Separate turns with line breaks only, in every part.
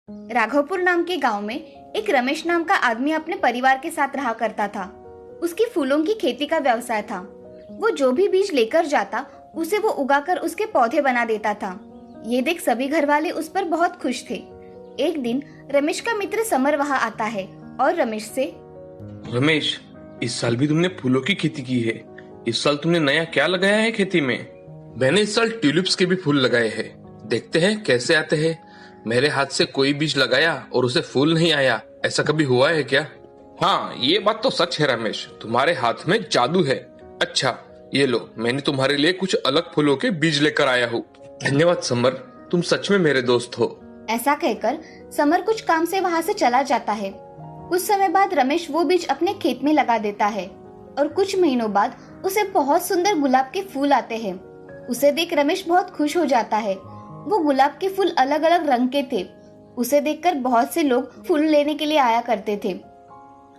राघवपुर नाम के गांव में एक रमेश नाम का आदमी अपने परिवार के साथ रहा करता था। उसकी फूलों की खेती का व्यवसाय था। वो जो भी बीज लेकर जाता उसे वो उगाकर उसके पौधे बना देता था। ये देख सभी घर वाले उस पर बहुत खुश थे। एक दिन रमेश का मित्र समर वहाँ आता है और रमेश से,
रमेश, इस साल भी तुमने फूलों की खेती की है। इस साल तुमने नया क्या लगाया है खेती में? मैंने इस साल ट्यूलिप्स के भी फूल लगाए हैं। देखते हैं कैसे आते हैं। मेरे हाथ से कोई बीज लगाया और उसे फूल नहीं आया, ऐसा कभी हुआ है क्या? हाँ, ये बात तो सच है रमेश, तुम्हारे हाथ में जादू है। अच्छा, ये लो, मैंने तुम्हारे लिए कुछ अलग फूलों के बीज लेकर आया हूँ। धन्यवाद समर, तुम सच में मेरे दोस्त हो।
ऐसा कहकर समर कुछ काम से वहाँ से चला जाता है। कुछ समय बाद रमेश वो बीज अपने खेत में लगा देता है और कुछ महीनों बाद उसे बहुत सुंदर गुलाब के फूल आते हैं। उसे देख रमेश बहुत खुश हो जाता है। वो गुलाब के फूल अलग अलग रंग के थे। उसे देखकर बहुत से लोग फूल लेने के लिए आया करते थे।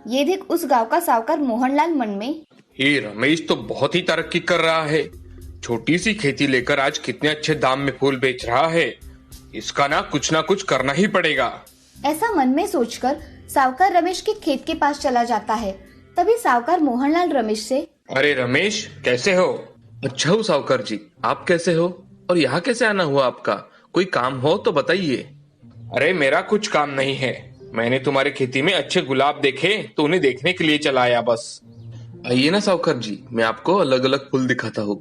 ये देख उस गांव का साहूकार मोहनलाल मन में,
ये रमेश तो बहुत ही तरक्की कर रहा है। छोटी सी खेती लेकर आज कितने अच्छे दाम में फूल बेच रहा है। इसका ना कुछ करना ही पड़ेगा।
ऐसा मन में सोचकर साहूकार रमेश के खेत के पास चला जाता है। तभी साहूकार मोहनलाल रमेश से,
अरे रमेश, कैसे हो? अच्छा हूँ साहूकार जी, आप कैसे हो? और यहाँ कैसे आना हुआ आपका? कोई काम हो तो बताइए। अरे मेरा कुछ काम नहीं है, मैंने तुम्हारी खेती में अच्छे गुलाब देखे तो उन्हें देखने के लिए चला आया बस। आइए ना साहूकार जी, मैं आपको अलग अलग फूल दिखाता हूँ।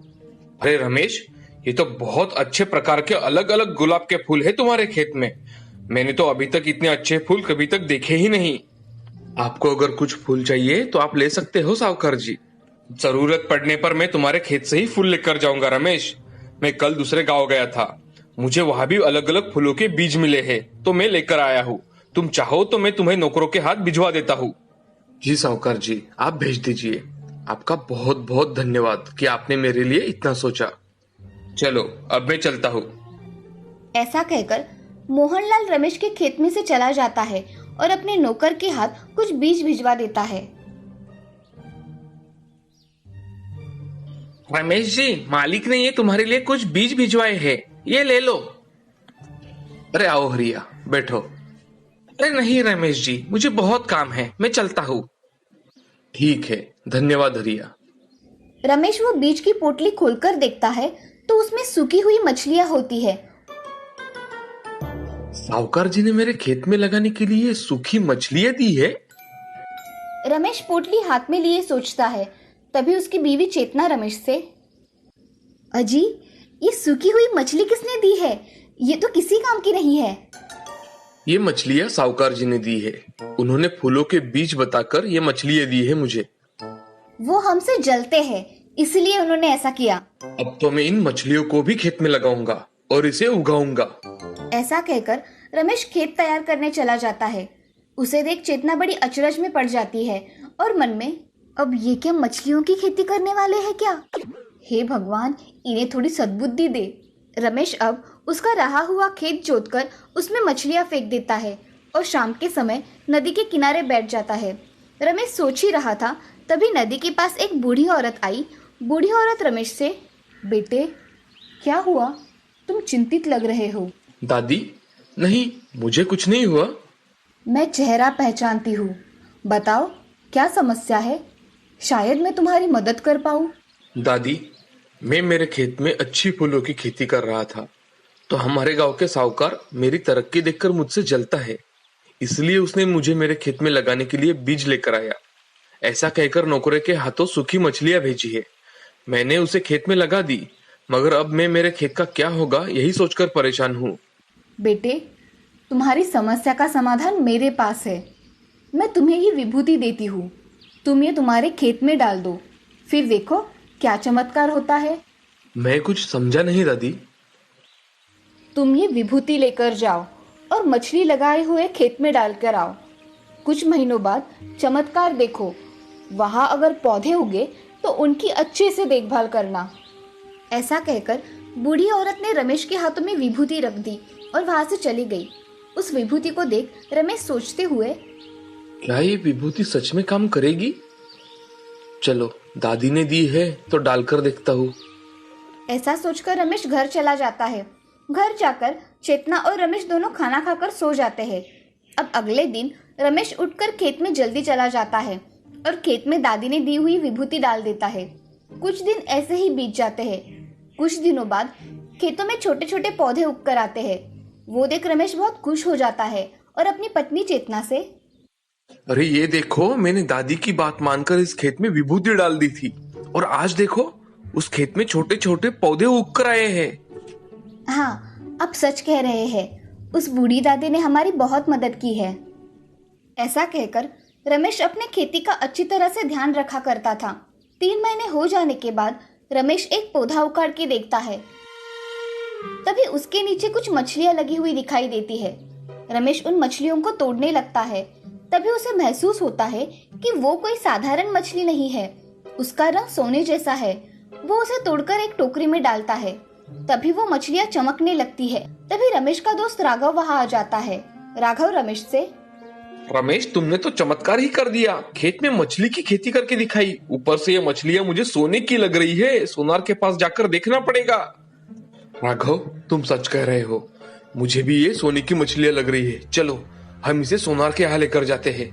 अरे रमेश, ये तो बहुत अच्छे प्रकार के अलग अलग गुलाब के फूल है तुम्हारे खेत में। मैंने तो अभी तक इतने अच्छे फूल कभी तक देखे ही नहीं। आपको अगर कुछ फूल चाहिए तो आप ले सकते हो साहूकार जी। जरूरत पड़ने पर मैं तुम्हारे खेत से ही फूल लेकर जाऊंगा रमेश। मैं कल दूसरे गांव गया था, मुझे वहां भी अलग अलग फूलों के बीज मिले हैं तो मैं लेकर आया हूँ। तुम चाहो तो मैं तुम्हें नौकरों के हाथ भिजवा देता हूँ। जी साहूकार जी, आप भेज दीजिए। आपका बहुत बहुत धन्यवाद कि आपने मेरे लिए इतना सोचा। चलो अब मैं चलता हूँ।
ऐसा कहकर मोहनलाल रमेश के खेत में से चला जाता है और अपने नौकर के हाथ कुछ बीज भिजवा देता है।
रमेश जी, मालिक ने ये तुम्हारे लिए कुछ बीज भिजवाए हैं, ये ले लो। अरे आओ हरिया, बैठो। अरे नहीं रमेश जी, मुझे बहुत काम है, मैं चलता हूँ। ठीक है, धन्यवाद हरिया।
रमेश वो बीज की पोटली खोलकर देखता है तो उसमें सूखी हुई मछलियां होती है।
साहूकार जी ने मेरे खेत में लगाने के लिए सूखी मछलियां दी है।
रमेश पोटली हाथ में लिए सोचता है। तभी उसकी बीवी चेतना रमेश से, अजी, ये सूखी हुई मछली किसने दी है? ये तो किसी काम की नहीं है।
ये मछलियां साहूकार जी ने दी है। उन्होंने फूलों के बीज बताकर ये मछलियां दी है मुझे।
वो हमसे जलते हैं, इसलिए उन्होंने ऐसा किया।
अब तो मैं इन मछलियों को भी खेत में लगाऊंगा और इसे उगाऊंगा।
ऐसा कहकर रमेश खेत तैयार करने चला जाता है। उसे देख चेतना बड़ी अचरज में पड़ जाती है और मन में, अब ये क्या मछलियों की खेती करने वाले हैं क्या? हे भगवान, इन्हें थोड़ी सद्बुद्धि दे। रमेश अब उसका रहा हुआ खेत जोतकर उसमें मछलियां फेंक देता है और शाम के समय नदी के किनारे बैठ जाता है। रमेश सोच ही रहा था, तभी नदी के पास एक बूढ़ी औरत आई। बूढ़ी औरत रमेश से, बेटे, क्या हुआ? तुम चिंतित लग रहे हो।
दादी, नहीं, मुझे कुछ नहीं हुआ।
मैं चेहरा पहचानती हूँ। बताओ, क्या समस्या है? शायद मैं तुम्हारी मदद कर पाऊँ।
दादी, मैं मेरे खेत में अच्छी फूलों की खेती कर रहा था तो हमारे गांव के साहूकार मेरी तरक्की देखकर मुझसे जलता है, इसलिए उसने मुझे मेरे खेत में लगाने के लिए बीज लेकर आया। ऐसा कहकर नौकरे के हाथों सूखी मछलियां भेजी है। मैंने उसे खेत में लगा दी, मगर अब मैं मेरे खेत का क्या होगा यही सोचकर परेशान हूँ।
बेटे, तुम्हारी समस्या का समाधान मेरे पास है। मैं तुम्हें ये विभूति देती हूँ, तुम ये तुम्हारे खेत में डाल दो, फिर देखो क्या चमत्कार होता है।
मैं कुछ समझा नहीं दादी।
तुम ये विभूति लेकर जाओ और मछली लगाए हुए खेत में डालकर आओ। कुछ महीनों बाद चमत्कार देखो। वहां अगर पौधे उगे तो उनकी अच्छे से देखभाल करना। ऐसा कहकर बूढ़ी औरत ने रमेश के हाथों में विभूति रख दी और वहां से चली गई। उस विभूति को देख रमेश सोचते हुए,
क्या ये विभूति सच में काम करेगी? चलो, दादी ने दी है तो डालकर देखता हूँ।
ऐसा सोचकर रमेश घर चला जाता है। घर जाकर चेतना और रमेश दोनों खाना खाकर सो जाते हैं। अब अगले दिन रमेश उठकर खेत में जल्दी चला जाता है और खेत में दादी ने दी हुई विभूति डाल देता है। कुछ दिन ऐसे ही बीत जाते हैं। कुछ दिनों बाद खेतों में छोटे छोटे पौधे उगकर आते हैं। वो देख रमेश बहुत खुश हो जाता है और अपनी पत्नी चेतना से,
अरे ये देखो, मैंने दादी की बात मानकर इस खेत में विभूति डाल दी थी और आज देखो उस खेत में छोटे छोटे पौधे उग कर आए हैं।
हाँ, आप सच कह रहे हैं, उस बूढ़ी दादी ने हमारी बहुत मदद की है। ऐसा कहकर रमेश अपने खेती का अच्छी तरह से ध्यान रखा करता था। 3 महीने हो जाने के बाद रमेश एक पौधा उखाड़ के देखता है। तभी उसके नीचे कुछ मछलियां लगी हुई दिखाई देती है। रमेश उन मछलियों को तोड़ने लगता है। तभी उसे महसूस होता है कि वो कोई साधारण मछली नहीं है, उसका रंग सोने जैसा है। वो उसे तोड़कर एक टोकरी में डालता है। तभी वो मछलियां चमकने लगती है। तभी रमेश का दोस्त राघव वहां आ जाता है। राघव रमेश से,
रमेश, तुमने तो चमत्कार ही कर दिया। खेत में मछली की खेती करके दिखाई। ऊपर से ये मछलियां मुझे सोने की लग रही है। सोनार के पास जाकर देखना पड़ेगा। राघव, तुम सच कह रहे हो, मुझे भी ये सोने की मछलियां लग रही है। चलो हम इसे सोनार के यहाँ लेकर जाते हैं।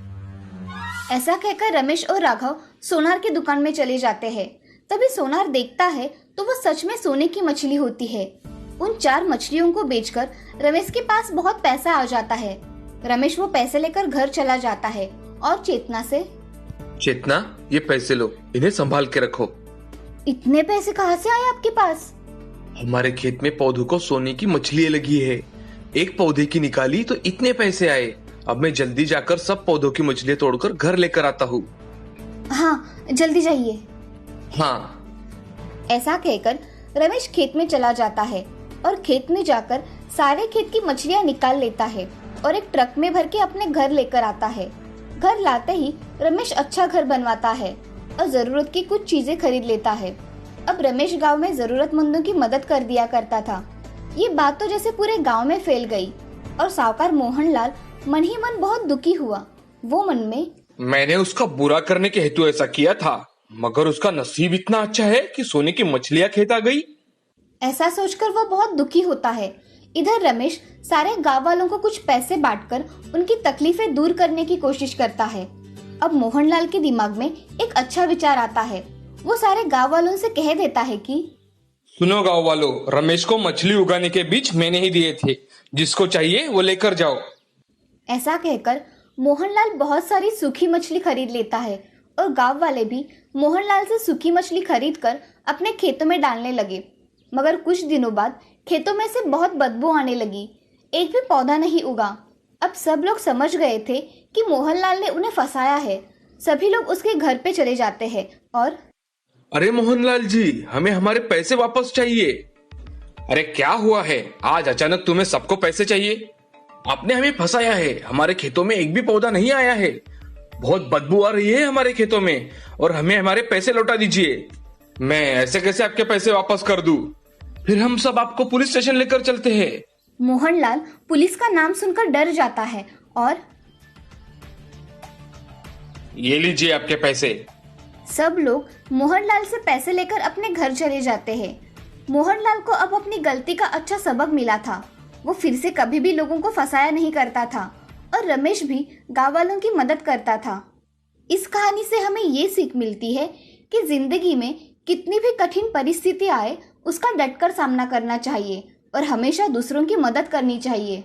ऐसा कहकर रमेश और राघव सोनार की दुकान में चले जाते हैं। तभी सोनार देखता है तो वो सच में सोने की मछली होती है। उन 4 मछलियों को बेचकर रमेश के पास बहुत पैसा आ जाता है। रमेश वो पैसे लेकर घर चला जाता है और चेतना से,
चेतना, ये पैसे लो, इन्हें संभाल के रखो।
इतने पैसे कहाँ से आए आपके पास?
हमारे खेत में पौधों को सोने की मछलियां लगी है। एक पौधे की निकाली तो इतने पैसे आए। अब मैं जल्दी जाकर सब पौधों की मछलियां तोड़कर घर लेकर आता हूँ।
हाँ, जल्दी जाइए।
हाँ।
ऐसा कहकर रमेश खेत में चला जाता है और खेत में जाकर सारे खेत की मछलियां निकाल लेता है और एक ट्रक में भर के अपने घर लेकर आता है। घर लाते ही रमेश अच्छा घर बनवाता है और जरूरत की कुछ चीजें खरीद लेता है। अब रमेश गांव में जरूरतमंदों की मदद कर दिया करता था। ये बात तो जैसे पूरे गांव में फैल गई और साहूकार मोहनलाल मन ही मन बहुत दुखी हुआ। वो मन में,
मैंने उसका बुरा करने के हेतु ऐसा किया था, मगर उसका नसीब इतना अच्छा है कि सोने की मछलियां खेत आ गई।
ऐसा सोचकर वो बहुत दुखी होता है। इधर रमेश सारे गांव वालों को कुछ पैसे बांटकर उनकी तकलीफें दूर करने की कोशिश करता है। अब मोहनलाल के दिमाग में एक अच्छा विचार आता है। वो सारे गांव वालों से कह देता है कि,
सुनो गांव वालों, रमेश को मछली उगाने के बीज मैंने ही दिए थे। जिसको चाहिए वो लेकर जाओ।
ऐसा कहकर मोहनलाल बहुत सारी सूखी मछली खरीद लेता है और गांव वाले भी मोहनलाल से सूखी मछली खरीद कर अपने खेतों में डालने लगे। मगर कुछ दिनों बाद खेतों में से बहुत बदबू आने लगी। एक भी पौधा नहीं उगा। अब सब लोग समझ गए थे कि मोहनलाल ने उन्हें फंसाया है। सभी लोग उसके घर पे चले जाते हैं और,
अरे मोहनलाल जी, हमें हमारे पैसे वापस चाहिए। अरे क्या हुआ है, आज अचानक तुम्हें सबको पैसे चाहिए? आपने हमें फंसाया है। हमारे खेतों में एक भी पौधा नहीं आया है। बहुत बदबू आ रही है हमारे खेतों में और हमें हमारे पैसे लौटा दीजिए। मैं ऐसे कैसे आपके पैसे वापस कर दूं? फिर हम सब आपको पुलिस स्टेशन लेकर चलते हैं।
मोहनलाल पुलिस का नाम सुनकर डर जाता है और,
ये लीजिए आपके पैसे।
सब लोग मोहनलाल से पैसे लेकर अपने घर चले जाते हैं। मोहनलाल को अब अपनी गलती का अच्छा सबक मिला था। वो फिर से कभी भी लोगों को फंसाया नहीं करता था और रमेश भी गांव वालों की मदद करता था। इस कहानी से हमें ये सीख मिलती है कि जिंदगी में कितनी भी कठिन परिस्थिति आए, उसका डटकर सामना करना चाहिए और हमेशा दूसरों की मदद करनी चाहिए।